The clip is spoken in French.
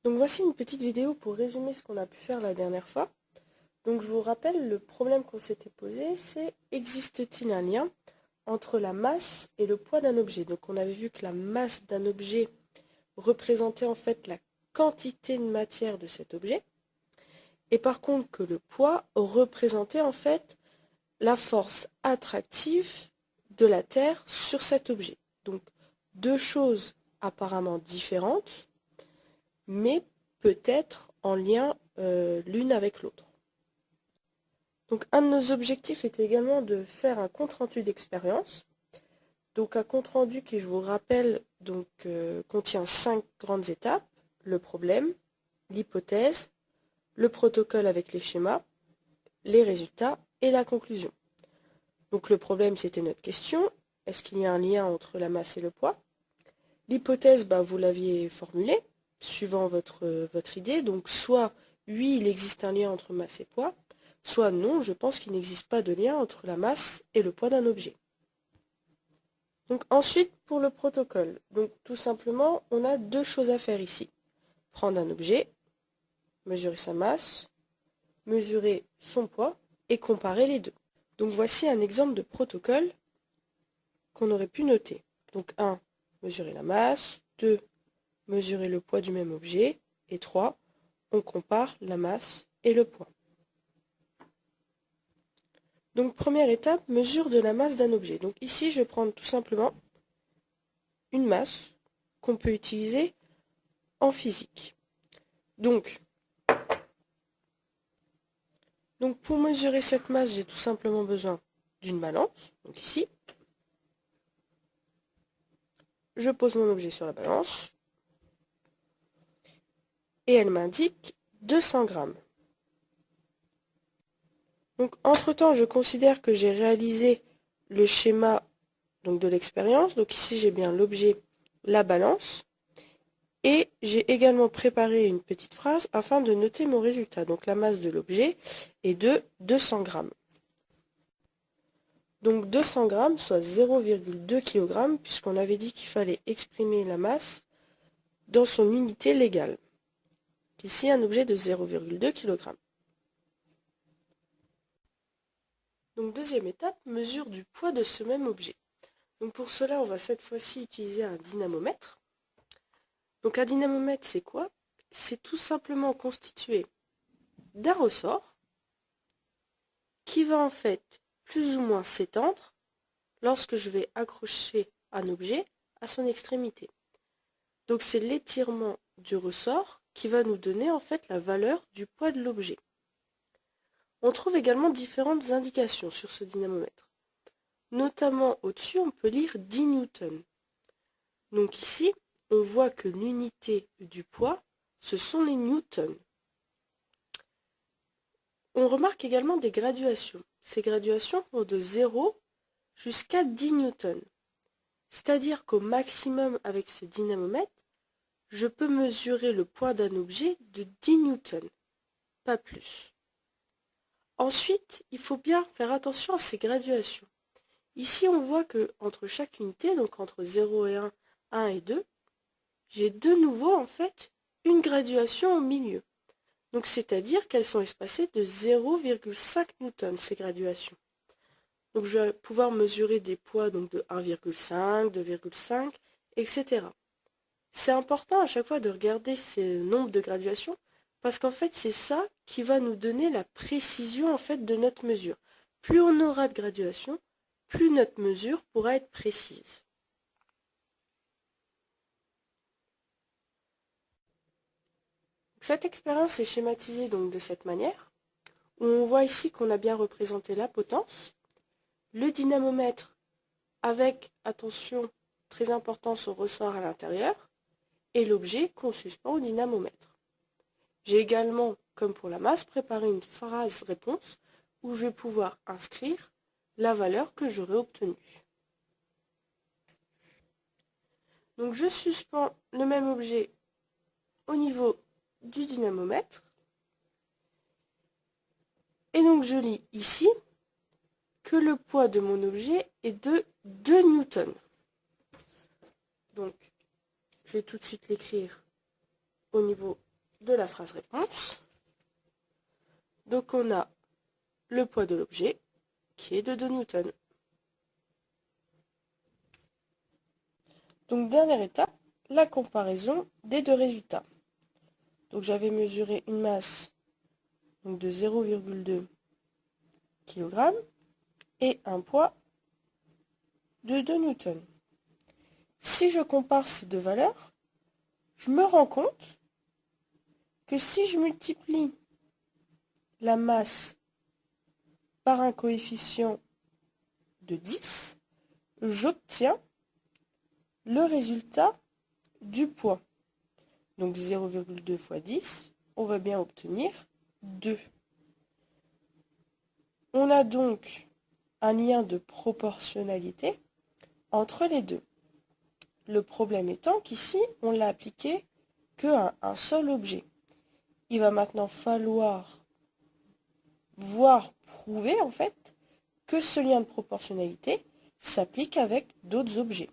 Donc voici une petite vidéo pour résumer ce qu'on a pu faire la dernière fois. Donc je vous rappelle, le problème qu'on s'était posé, c'est existe-t-il un lien entre la masse et le poids d'un objet? Donc on avait vu que la masse d'un objet représentait en fait la quantité de matière de cet objet, et par contre que le poids représentait en fait la force attractive de la Terre sur cet objet. Donc deux choses apparemment différentes, mais peut-être en lien l'une avec l'autre. Donc un de nos objectifs était également de faire un compte-rendu d'expérience. Donc un compte-rendu qui, je vous rappelle, contient 5 grandes étapes: le problème, l'hypothèse, le protocole avec les schémas, les résultats et la conclusion. Donc le problème, c'était notre question: est-ce qu'il y a un lien entre la masse et le poids? L'hypothèse, vous l'aviez formulée, suivant votre idée. Donc soit oui, il existe un lien entre masse et poids, soit non, je pense qu'il n'existe pas de lien entre la masse et le poids d'un objet. Donc ensuite, pour le protocole, donc tout simplement, on a deux choses à faire ici. Prendre un objet, mesurer sa masse, mesurer son poids et comparer les deux. Donc voici un exemple de protocole qu'on aurait pu noter. Donc 1, mesurer la masse, 2, mesurer le poids du même objet, et 3, on compare la masse et le poids. Donc première étape, mesure de la masse d'un objet. Donc ici, je vais prendre tout simplement une masse qu'on peut utiliser en physique. Donc pour mesurer cette masse, j'ai tout simplement besoin d'une balance. Donc ici, je pose mon objet sur la balance et elle m'indique 200 grammes. Donc entre-temps, je considère que j'ai réalisé le schéma de l'expérience. Donc ici, j'ai bien l'objet, la balance. Et j'ai également préparé une petite phrase afin de noter mon résultat. Donc la masse de l'objet est de 200 grammes. Donc 200 grammes, soit 0,2 kg, puisqu'on avait dit qu'il fallait exprimer la masse dans son unité légale. Ici, un objet de 0,2 kg. Donc deuxième étape, mesure du poids de ce même objet. Donc pour cela, on va cette fois-ci utiliser un dynamomètre. Donc un dynamomètre, c'est quoi? C'est tout simplement constitué d'un ressort qui va en fait plus ou moins s'étendre lorsque je vais accrocher un objet à son extrémité. Donc c'est l'étirement du ressort qui va nous donner en fait la valeur du poids de l'objet. On trouve également différentes indications sur ce dynamomètre. Notamment au-dessus, on peut lire 10 newtons. Donc ici, on voit que l'unité du poids, ce sont les newtons. On remarque également des graduations. Ces graduations vont de 0 jusqu'à 10 newtons. C'est-à-dire qu'au maximum avec ce dynamomètre, je peux mesurer le poids d'un objet de 10 newtons, pas plus. Ensuite, il faut bien faire attention à ces graduations. Ici, on voit que entre chaque unité, donc entre 0 et 1, 1 et 2, j'ai de nouveau en fait une graduation au milieu. Donc c'est-à-dire qu'elles sont espacées de 0,5 newtons, ces graduations. Donc je vais pouvoir mesurer des poids donc de 1,5, 2,5, etc. C'est important à chaque fois de regarder ces nombres de graduations parce qu'en fait c'est ça qui va nous donner la précision en fait de notre mesure. Plus on aura de graduations, plus notre mesure pourra être précise. Cette expérience est schématisée donc de cette manière, où on voit ici qu'on a bien représenté la potence, le dynamomètre avec, attention, très important, son ressort à l'intérieur, et l'objet qu'on suspend au dynamomètre. J'ai également, comme pour la masse, préparé une phrase réponse où je vais pouvoir inscrire la valeur que j'aurai obtenue. Donc je suspends le même objet au niveau du dynamomètre. Et donc je lis ici que le poids de mon objet est de 2 newtons. Donc je vais tout de suite l'écrire au niveau de la phrase réponse. Donc on a le poids de l'objet qui est de 2 newtons. Donc dernière étape, la comparaison des deux résultats. Donc j'avais mesuré une masse donc, de 0,2 kg et un poids de 2 newtons. Si je compare ces deux valeurs, je me rends compte que si je multiplie la masse par un coefficient de 10, j'obtiens le résultat du poids. Donc 0,2 fois 10, on va bien obtenir 2. On a donc un lien de proportionnalité entre les deux. Le problème étant qu'ici, on l'a appliqué qu'à un seul objet. Il va maintenant falloir prouver en fait que ce lien de proportionnalité s'applique avec d'autres objets.